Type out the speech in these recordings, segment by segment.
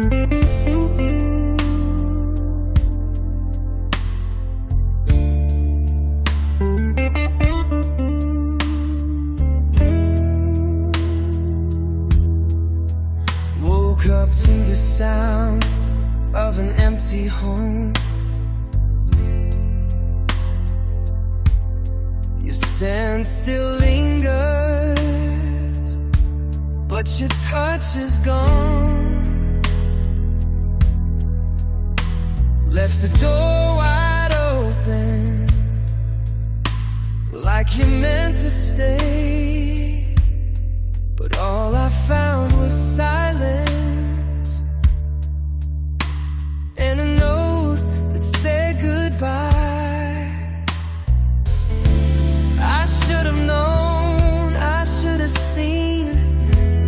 Woke up to the sound of an empty home. Your scent still lingers, but your touch is gone. Left the door wide open, like you meant to stay, but all I found was silence and a note that said goodbye. I should have known, I should have seen.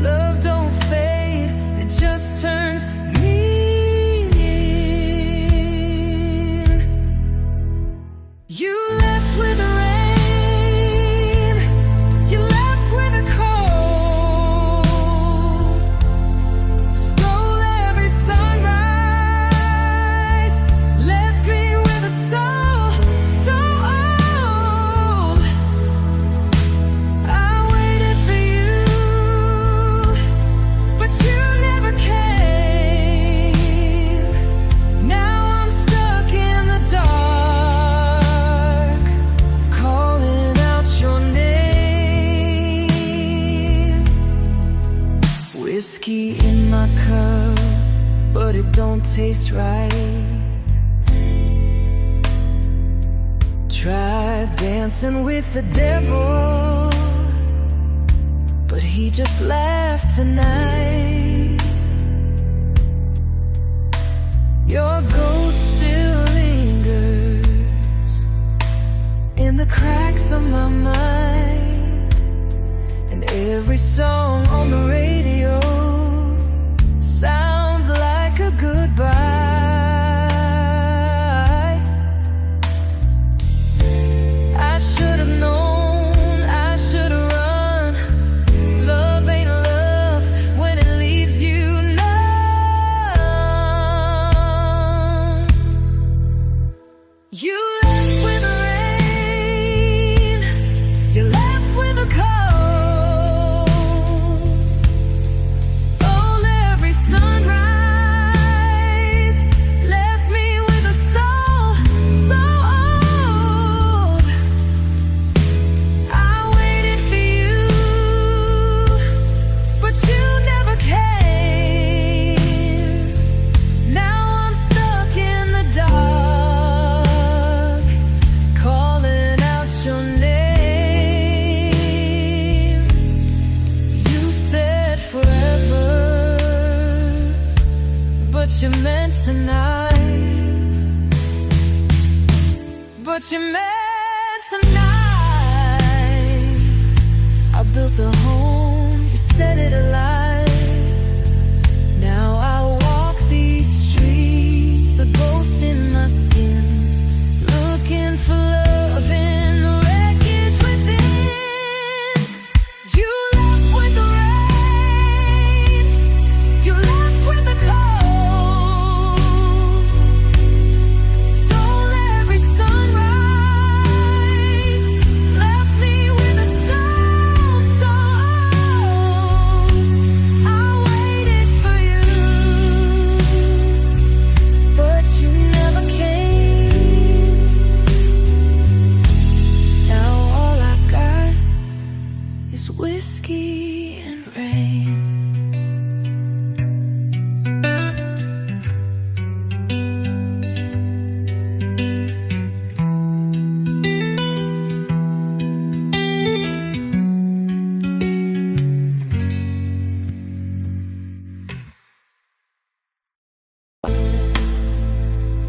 Love don't fade, it just turns mean. You left with the rain, you left with the cold. Stole every sunrise, left me with a soul so old. I waited for you, but you never came. Now I'm stuck in the dark, calling out your name. Whiskey in my cup, but it don't taste right. Tried dancing with the devil, but he just laughed tonight. Your ghost still lingers in the cracks of my mind, and every song on the radio sounds like a goodbye. I should have known, I should have run. Love ain't love when it leaves you numb. You left with the rain, you left with the cold. Stole every sunrise, left me with a soul so old. I waited for you, but you never came. Now I'm stuck in the dark, calling out your name. You said forever, but you meant tonight. But you meant tonight. I built a home